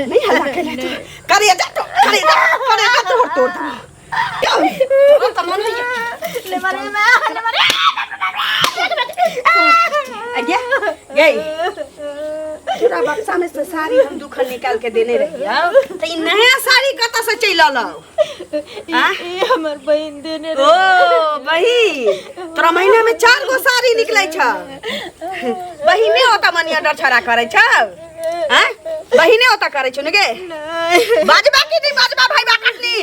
नहीं हल्ला कर ले करे जा तो तोड़ क्या तो मन ले मारे अगे गई पूरा बक्सा में से साड़ी हम दुखन निकाल के देने रही तो ई नया साड़ी कत से चल लो ये हमर बहन देने ओ बही तोरा महीना में 4 गो साड़ी निकलै छ बहिने होता मनी ऑर्डर छरा करे छ हैं बहिने होता करे छ ने गे बाजबा की नहीं बाजबा भाई बा काटली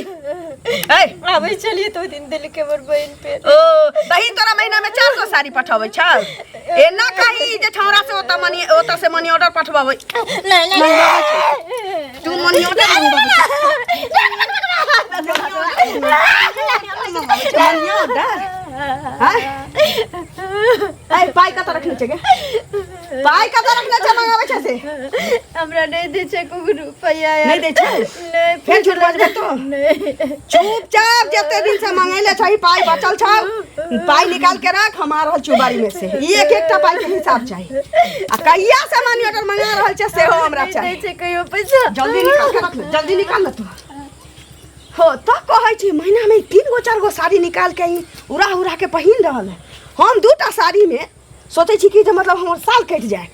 ए अबे चलिए तो दिन दिल के मोर बहन पे ओ बहिन तोरा महीना में 4 गो साड़ी पठावे छ एना कही जे छौरा से ओता से मनी ऑर्डर पठवावे नहीं तू मनी ऑर्डर मनी ऑर्डर हां पाई का तो रखने छे पाई का तो रखने छे मंगावे छे से हमरा नहीं दे छे को रुपया नहीं दे छे नहीं फिर झूठ बाजबे तो नहीं चुपचाप जते दिन से मंगैले छही पाई बचल छ पाई निकाल के रख हमार हल चुबारी में से एक एकटा पाई के हिसाब चाहिए आ कहिया से मनी ऑर्डर मंगा रहल छे से हो हमरा चाहिए दे छे कहियो पैसा जल्दी निकाल के रख ले जल्दी निकाल ले तू हो तो कहै छी महीना में 3 गो 4 गो साड़ी निकाल के उड़ा के पहिन रहल है हम 2टा साड़ी में सोचे छी कि जे मतलब हमर साल कट जाए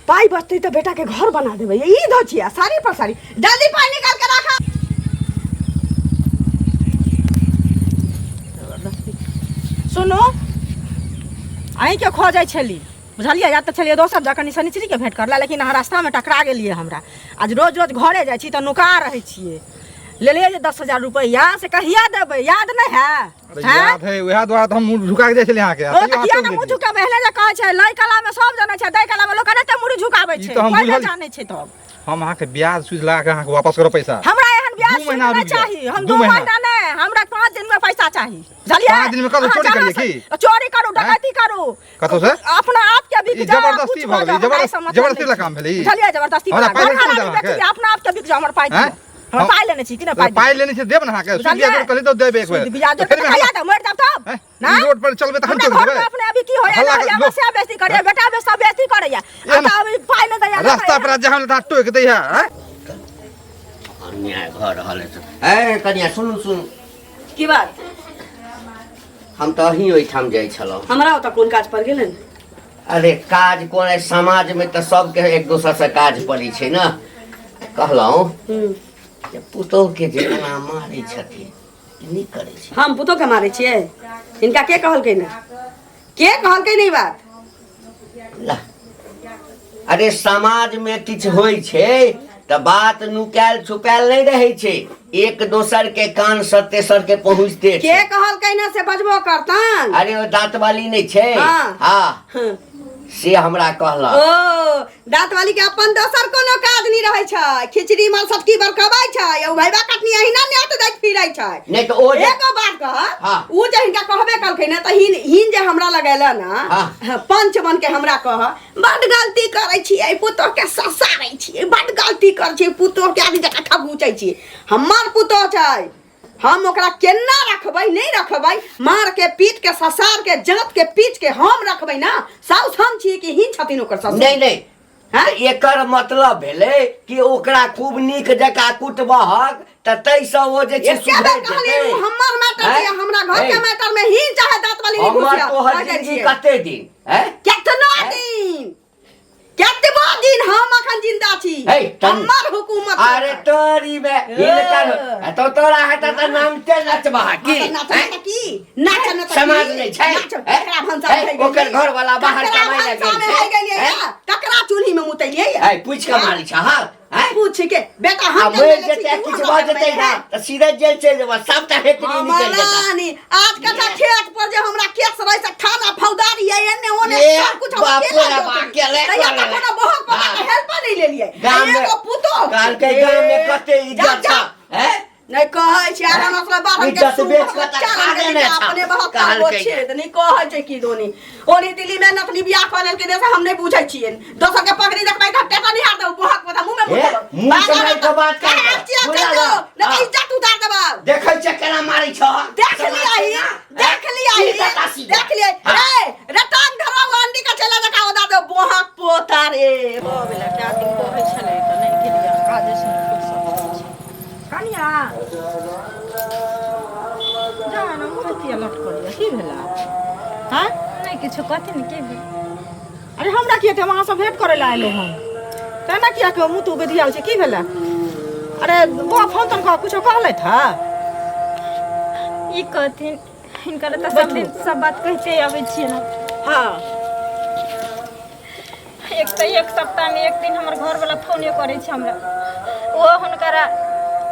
पाई बचते तो बेटा के घर बना देबे ई धो छिया साड़ी पर साड़ी जल्दी पाई निकाल के रखा सुनो आई के खो जाय छली बुझलिए या तो चलिए दोसर जगह निशनिचरी के भेंट करला लेकिन रास्ता में टकरा गेलिए हमरा आज रोज रोज घरे जाय छी त नुका रहे छिए ले ले 10,000 रुपया से कहिया देबे याद नहीं है याद है वह द्वारा तो हम मुंह झुका के देछले यहां के किया ना मुंह झुका पहले जे कहै छै लई कला में सब जाने छै दई कला में लोग कने मुंह झुकाबै छै कोई जाने छै तो हम अहाँ के ब्याज सुझ लगा के अहाँ के वापस करो पैसा हमरा एहन ब्याज नहीं चाहिए हम 2 महीना नहीं हमरा 5 दिन में पैसा चाहिए बुझलिए 5 दिन में करो चोरी करिए की चोरी करू डकैती करू कतो से अपना आप के बिक जा जबरदस्ती भ गेलै जबरदस्ती ला काम भेलै बुझलिए जबरदस्ती अपना आप के बिक जा हमर पाई हम पाई लेने छी कि ना पाई लेने छी देब ना के सुदिया जोर कले तो देब एक बार ब्याज जोर कहिया त मर जाब तब ना रोड पर चलबे त हम चल देबे अपने अभी की होया या बसिया बेइज्जती करे बेटा बेसा बेइज्जती करे या त अभी पाई न दया रास्ता पर जहां ता टोक दे है अन्याय घर रहले ए कनिया सुन की बात हम तो ही ओइ ठाम जाय छलो हमरा त कोन काज पर गेलन अरे काज कोन समाज में तो सबके एक दूसरा से काज पड़ी छै ना कहलौ पुतोह के जेना मारे छथि नहीं करे छै हम पुतोह के मारे छिए इनका के कहलकै नहीं बात ला अरे समाज में किछ होय छै त बात नुकायल छुपायल नहीं रहे छै एक दोसर के कान सत्तेसर के पहुंचते के कहलकै ना से बजबो करतन अरे ओ दांत वाली नहीं छै हां से हमरा कहला ओ दांत वाली के अपन दोसर कोनो काज नहीं रहे छै खिचड़ी मार सबकी बरकबाई छै ओ भाईबा कटनी अहिना नेट दैत फिरै छै नहीं तो ओ एको बात कह उ जे हिनका कहबे करकै ना त हिन जे हमरा लगैला ना पंच बन के हमरा कह बड गलती करै छी ए पुतोह के ससारै छी बड गलती कर छी पुतोह के आदि जका ठगुचै छी हमर पुतोह छै हम ओकरा केना रखबै नहीं रखबै मार के पीट के ससार के जात के पीट के हम रखबै ना साउस हम छी कि हिन छथिन ओकर ससुर नहीं हां एकर मतलब भेलै कि ओकरा खूब नीक जका कुटबहक त तैसे ओ जे छै सुधर जेतै हमर मैटर छै हमरा घर के मैटर में हिन चाहे दांत वाली नहीं घुसिया हमर तोहर जिंदगी कते दिन हैं केतना दिन केतबा दिन हम अखन जिंदा छी हमर हुकूमत अरे तोरी में हिनकर तो तोरा हटा त नाम ते नचबा की नाच समाज नहीं छै एकरा भंसा है ओकर घर वाला बाहर कमाई ले गेल ककरा चूल्ही में मुतैलिए है पूछ के मारी छ हां पूछ के बेटा हम जेते किछ भ जेते ना त सीधे जेल चल जेबा सबटा हेतरी निकल जेता मानी आज कथा खेत पर जे हमरा केस रह से थाना फौदारी है एने ओने सब कुछ हम अकेले कोनो बहुत बड़ा हेल्प नहीं ले लिए एगो पुतो काल के गांव में कते इज्जत था हैं नहीं कहै छै आरा नसला बाहर के इज्जत बेच के त खा देने अपने बहुत काल छै त नहीं कहै छै की दोनी ओनी दिल्ली में नकली बियाह कर लेल के देसे हम नहीं बुझै छियै दोसर के पकड़ी देखबै त टेका नहीं हार दो बहुत पता मुंह में मुंह से के बात कर ना इज्जत उतार देबा देखै छै केना मारै छ देख लिया रे रतन धरा अंडी का चला देखा ओदा दे बोहक पोता रे ओ बेला क्या दिन कहै छले त नहीं गेलिया काज से हाँ नहीं किछो कहते नहीं के भी अरे हमरा किए थे वहाँ से भेंट करे ला आइलो हम तेना किया के मुँह तू बेधिया छै की भेलै अरे वो फोन तन का कुछ कहले था ई कहथिन हिनकर त सब दिन सब बात कहते आबै छियै ना हाँ एक सप्ताह में एक दिन हमर घर वाला फोन करे छै हमरा ओ हुनकरा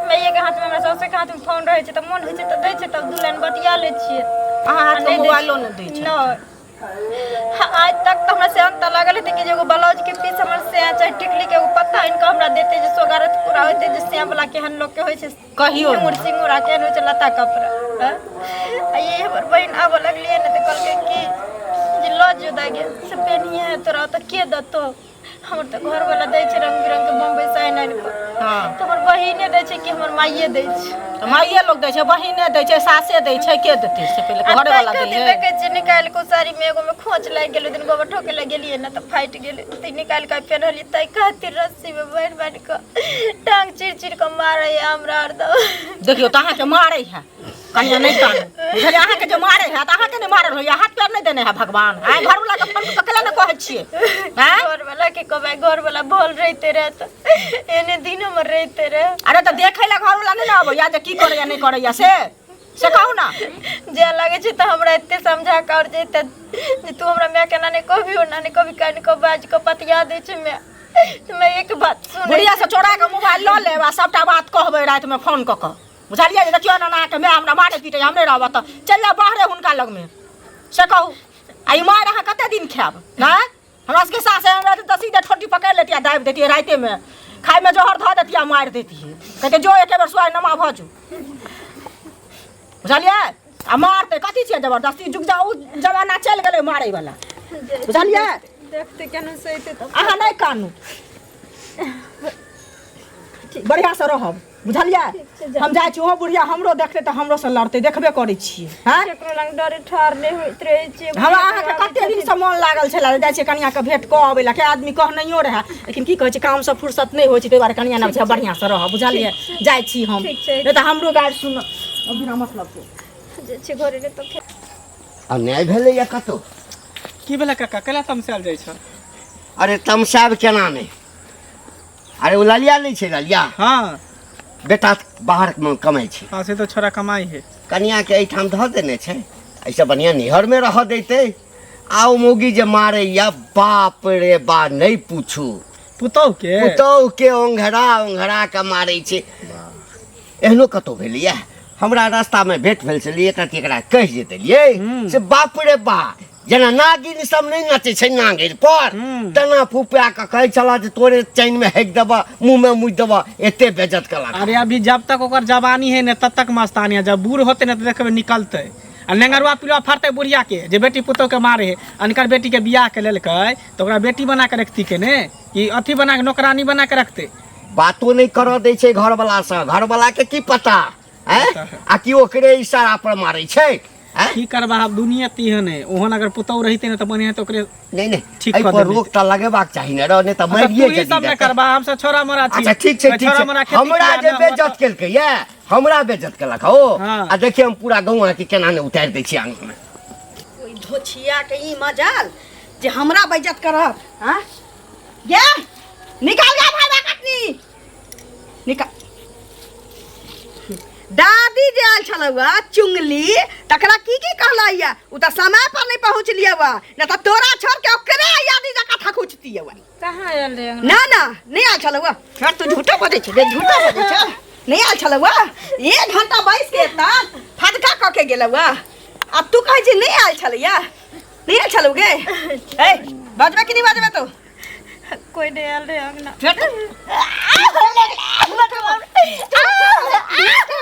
मैये के हाथ में हमरा सौसे के हाथ में फोन रहे छै त मन होय छै त दै छै तब दू लाइन बतिया ले छियै अहाँ हाथ में मोबाइलो न दै छै आज तक तो हमरा से अंत लागल है कि एगो ब्लाउज के पीस हमर से चाहे टिकली के पत्ता इनका हमरा देते जे सोगारत पूरा होते जे से वाला केहन लोग के होय छै कहियो मुर्सी मुरा के होय छै लता कपड़ा आ ये हमर बहन आब लगलिए न त कहलके कि जे लो जुदा गे से पेनिए है तोरा त के दतो हमर त घर वाला दै छै रंग बिरंग के बम्बई साइन आइन को हाँ तो हमर बहिने दै छै कि हमर माइये दै छै तो माइये लोग दै छै बहिने दै छै सासे दै छै के देतै से पहले घरे वाला दै है देखे छै निकाल को साड़ी में एगो में खोंच लाग गेल दिन गोबर ठोके लग गेलिए ना त फाइट गेल त निकाल के पहनली तई खातिर रस्सी में बांध के टांग चिर के मारे हमरा हरदम देखियो त अहाँ के मारे है कन्या नहीं कान बुझलिए अहाँ के जो मारे है त अहाँ के नहीं मारल होइया हाथ पैर नहीं देने है भगवान हां घर वाला के फोन ककला न कहै छियै हां घर वाला के कबे घर वाला बोल रहते रहे त एने दिनो में रहते रहे अरे त देखे ला घर वाला नहीं न आबो या जे की करे या नहीं करे या से कहू ना जे लगे छै त हमरा एते समझा कर जेते जे तू हमरा मैं के नाने कभी हो नाने कभी कान को बाज को पतिया दे छै मैं एक बात सुन बुढ़िया से चोरा के मोबाइल ल लेबा सबटा बात कहबे रात में फोन क के बुझलिए देखियो ना के मैं हमरा मारे पीटे हमरे रहब त चल जा बाहरे हुनका लग में से कहू आई मार अहाँ कते दिन खाब ना हमरा के सास हमरा त सीधे ठोटी पकड़ लेतिया दाब देतिए राते में खाए में जोहर ध देतिया मार देतिए कहते जो एक बार सुआई नमा भजू बुझलिए आ मारते कथी छै जबरदस्ती जुग जाऊ जमाना चल गेलै मारे वाला बुझलिए देखते केना सहिते त अहाँ नहीं कानू बढ़िया से रहब बुझलिए हम जाय छी ओहो बुढ़िया हमरो देखते त हमरो से लड़ते देखबे करै छी हां केकरो लंग डरे ठार नहीं होइत रहे छै हमरा अहाँ के कते दिन से मन लागल छला जाय छी कनिया के भेंट क आबे ला के आदमी कहनैयो रहे लेकिन की कहै छै काम से फुर्सत नहीं होय छै तै बारे कनिया ना छै बढ़िया से रह बुझलिए जाय छी हम नहीं त हमरो गाड़ सुन बिना मतलब के जे छै घरे रे त अन्याय भेलै या कतौ की भेलै काका केला तमसाल जाइ छ अरे तमसाब केना नहीं अरे वो ललिया नहीं छै ललिया हाँ बेटा बाहर में कमाई छै हाँ से तो छोरा कमाई है कनिया के एठाम धऽ देने छै ऐसे बढ़िया निहर में रह देते आओ मोगी जे मारे या बाप रे बा नहीं पूछू पुतौ के ओंघरा के मारे छै एहनो कतौ भेलिए हमरा रास्ता में भेंट भेल छलिए त एकरा कह जे देलिए से बाप रे बा जना नागिन सब नहीं नचे छै नागिन पर तना फुपा के कहे चला जे तोरे चैन में हेक देबा मुंह में मुझ देबा एते बेइज्जत कला अरे अभी जब तक ओकर जवानी है न तब तक मस्तानी है जब बूढ़ होते न तो देखबे निकलते आ नेंगरवा पिलवा फाड़ते बुढ़िया के जे बेटी पुतौ के मारे है अनकर बेटी के बियाह के लेलकै तो ओकरा बेटी बना के रखती के ने कि अथी बना के नौकरानी बना के रखते बातो नहीं कर दै छै घर वाला से घर वाला के की पता हैं आ कि ओकरे इशारा पर मारे छै की करबा अब दुनिया तीहन है ओहन अगर पुतौ रहिते न त बढ़िया तो ओकरे नहीं ठीक एहि कर पर देबै। रोक त लगेबाक चाही न रहने त मरिए तू ई सब न करबा हम सब छोरा मोरा छी अच्छा ठीक छै छोरा मोरा खेती हमरा किया जे न बेइज्जत केलकै ये हमरा बेइज्जत केलक हो हाँ। आ देखिए हम पूरा गांव के केना ने उतार दै छी आंगन में ओइ धोछिया के ई मजाल जे हमरा बेइज्जत करब हां ये निकाल जा भाई कटनी निकाल दादी जे आयल छलौआ चुंगली तकरा की कहलैया उ त समय पर नहीं पहुंचलियवा न त तोरा छोड़ के ओकरे यादी जका ठकुचतियवा कहां आयल रे ना नहीं आयल छलौआ फिर तू झूठा बजै छै झूठा बजै छै नहीं आयल छलौआ 1 घंटा बैस के त फदका क के गेलौआ अब तू कहै छी नहीं आयल छलैया नहीं आयल छलौगे ए बजबे कि नहीं बजबे तू कोई नहीं आयल रे अंगना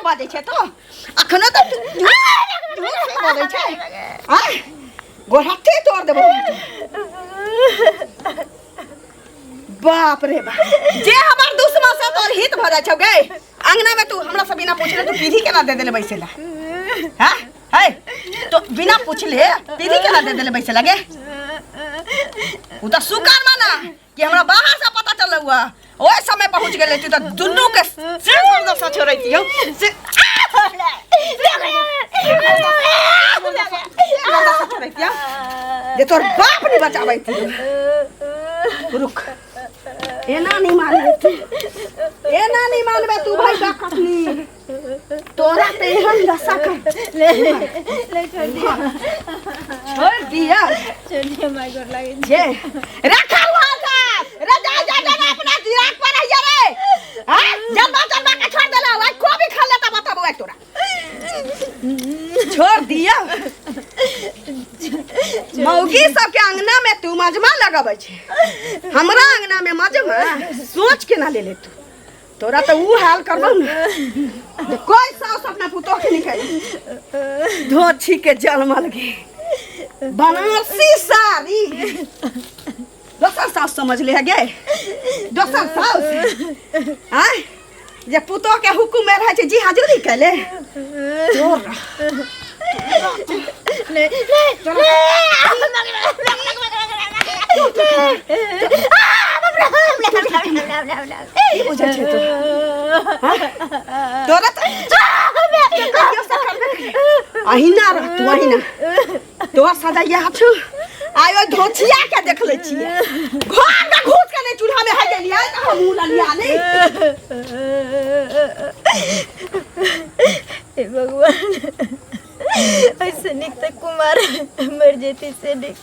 बजै छै तो अखनो त बजै छै हां गोहते तोड़ देबो बाप रे बाप जे हमर दुश्मन से तोर हित भ जाय छौ गे अंगना में तू हमरा से बिना पूछले तू पीढ़ी केना दे देले बैसेला हां है तो बिना पूछले पीढ़ी केना दे देले बैसेला गे उ त सुकार माना कि हमरा बाहर से पता चलल हुआ ओए समय पहुंच गेले तू त दुन्नू के सिर पर दसा छोड़ैतियो से जे तोर बाप नहीं बचाबै थी रुक एना नहीं मानबे एना नहीं मानबे तू भाई का कसनी तोरा ते हम दशा कर ले छोड़ दिया चलिए माय गोर लागे जे रखा हुआ था रे जा अपना दिराक पर है रे हां जल्दी के छोड़ देला भाई को भी खा लेता बताबो एक तोरा छोड़ दिया मौगी सबके अंगना में तू मजमा लगाबै छे हमरा अंगना में मजमा सोच के ना ले ले तू तोरा तो ऊ हाल करबो न कोई सास अपना पुतो के निकल धोछी के जलमल गे बनारसी साड़ी दोसर सास समझ ले गे दोसर सास आय जे पुतो के हुकुम में रहे छे जी हाजुरी कैले तोरा ले तोरा अहिना रह तू अहिना तोर सदा यह छु आयो धोछिया के देख ले छिए घर का घुस के नहीं चूल्हा में है गेलिया त हम मुंह लिया नहीं हे भगवान ऐसे निक तक कुमार मर जेती से निक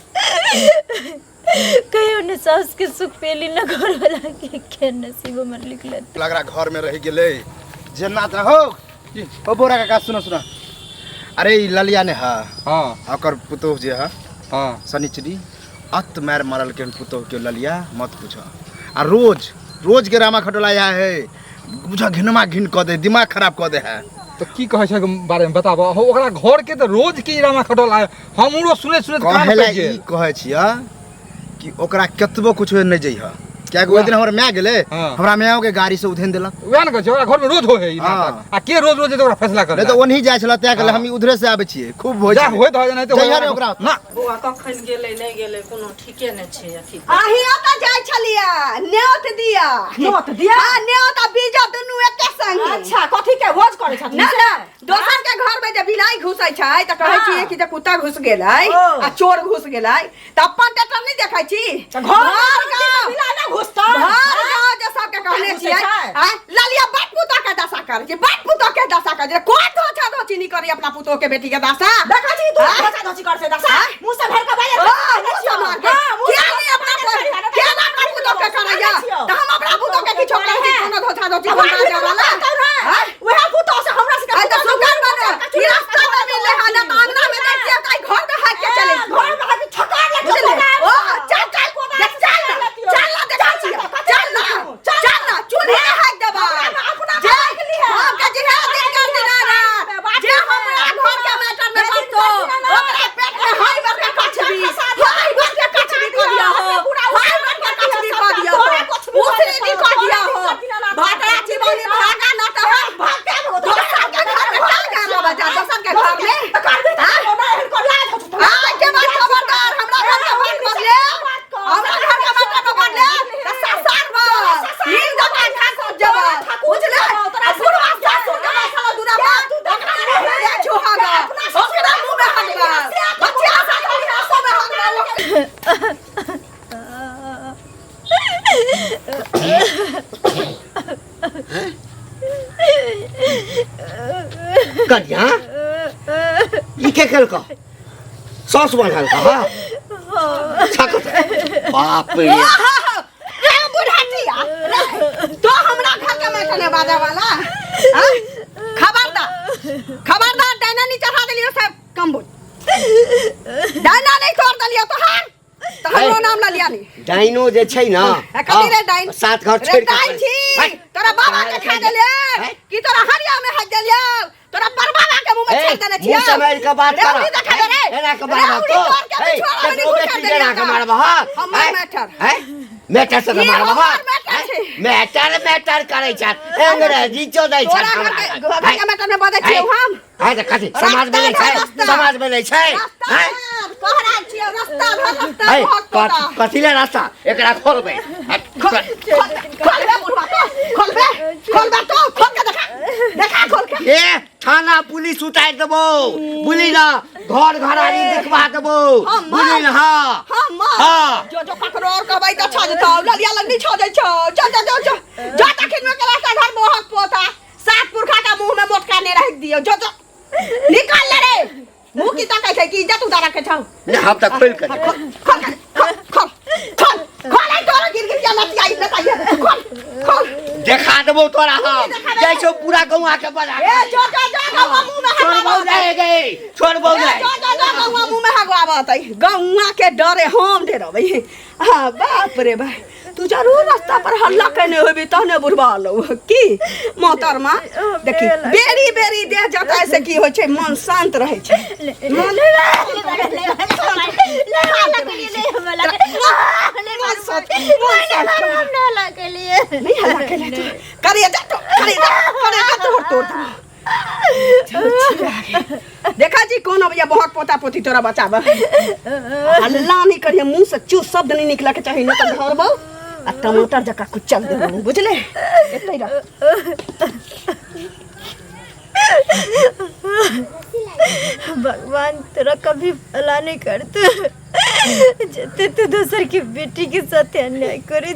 कहियो ने सास के सुख पेली न घर वाला के नसीब मर लिखले लग रहा घर में रह गेले जेना त हो ओ बोरा का सुनो अरे ई ललिया ने हां ओकर पुतोह जे हां सनिचरी अत मार मारल के पुतोह के ललिया मत पूछो आ रोज के रामा खटोला है बुझा घिनमा घिन क दे दिमाग खराब क दे है तो की कहे छै बारे में बताबो ओकरा घर के तो रोज की रामा खटोला हमरो सुने कान कहे पे ई कहे छिया कि ओकरा कतबो कुछ नहीं जइह क्या कोई दिन हमर माय गेले हमरा मायो के गाड़ी से उधेन देलक ओया न कह छै ओकरा घर में रोज हो है ई नाटक आ के रोज तो ओकरा फैसला कर नहीं तो ओनही जाय छला त्या गेले हम उधरे से आबै छिए खूब होय जा होय तो नहीं तो जइह रे ओकरा ना बुआ कखन गेलै नहीं गेलै कोनो ठीके नहीं छै अथी आहिया त जाय छलिया न्योत दिया हां न्योत आ बीजा दुनु एके संग अच्छा कथी के भोज करे छथिन ना ना दोसर के घर में जे बिलाई घुसै छै त कहै छी कि जे कुत्ता घुस गेलै आ चोर घुस गेलै त अपन टेटर नहीं देखै छी घर बिलाई ना घुसता घर जे सब के कहने छियै हां ललिया बाप पुतो के दशा कर जे बाप पुतो के दशा कर जे कोन धोछा धोछी नहीं करी अपना पुतो के बेटी के दशा देखा छी तू धोछा धोछी कर से दशा मुंह से भर के बाहर क्या नहीं अपना क्या अपना पुतो के करैया त हम अपना पुतो के किछो कहै छी कोनो धोछा धोछी बना जा वाला वह पुतो से हमरा से आई तो सुकर बने ई रास्ता में मिले हां ना अंगना में देख के काई घर में हाथ के चले घर में हाथ ठका ले बुझले ओ चल ना चूल्हे हाथ दबा जे हम के जे दिन का दिनारा जे हमरा घर के मैटर में बसतो ओकरा पेट में हाई भर के कचबी हाई भर के कचबी कर दिया हो हाई भर के कचबी कर दिया हो उसने भी कर दिया हो भाटा जीवनी भागा न तो भाग के दोसर के घर में क्या गाना बजा दोसर के घर में आज के बाद खबरदार हमरा घर के बात बदले हमरा घर के बात न बदले त ससार बस नील दुकान खा सो जब बुझले तोरा बुढ़वा सासु के साला दूरा बात ओकरा मुंह में छुहागा ओकरा मुंह में हगला बच्चा साला हासो में हगला कन्या ई के कल का सॉस बनल का हां छाको बाप रे रे बुढ़ाटिया तो हमरा घर के मैटर में बाजा वाला हां खबरदार डायना नहीं चढ़ा देलियो सब कम बोल डायना नहीं तोड़ देलियो तो हां तो हमरो नाम ना लिया नहीं डाइनो जे छै ना कथी रे डाइन सात घर छोड़ डाइन छी तोरा बाबा के खा देले कि तोरा हरिया में हाथ देलियो तोरा परबाबा के मुंह में छेड़ देने छिया मुंह समझ के बात कर एना के बात तो ओ बेटी एना के मारबा हम मैटर मैटर से मारबा मैटर करे छ अंग्रेजी चोदै छ घर के मैटर में बदे छियो हम हां त कथि समाज में नै छै हैं कहरा छियो रास्ता कथि ले रास्ता एकरा खोलबै खोल बुढ़वा खोल बे तो खोल के देखा खोल के ए थाना पुलिस उतार देबो बुझली ना घर घरारी देखबा देबो बुझली ना हां हां जो पकड़ो और कहबै त छा जतो ललिया लग नहीं छा जाय छो जो तखन में के रास्ता घर मोहक पोता सात पुरखा का मुंह में मोटका ने रख दियो जो निकाल ले रे मुंह की ताकै छै कि इज्जत उतार के छौ ना हम त खोल के खोल आई तोरा गिर के लतिया ई बताइए खोल देखा देबो तोरा हम जैसो पूरा गौवा के बजा ए जो गौवा मुंह में छोड़बो नहीं गई छोड़बो नहीं जो गौवा मुंह में हगवाबत गौवा के डरे हम दे रहबै हां बाप रे बा तू जरूर रास्ता पर हल्ला करने होबे तहने बुढ़वा लो की मोहतरमा देखी बेरी देह जताय से की होय छै मन शांत रहै छै मन नहीं हल्ला के लिए करिए जा तो तोड़ देखा जी कौन भैया बहुत पोता पोती तोरा बचाब हल्ला नहीं करिए मुंह से चू शब्द नहीं निकला के चाहिए ना तो घर बहु आ टमाटर जका कुचल दे बुझले एतै रह भगवान तेरा कभी भला नहीं करते जते तू दूसर की बेटी के साथ अन्याय करे।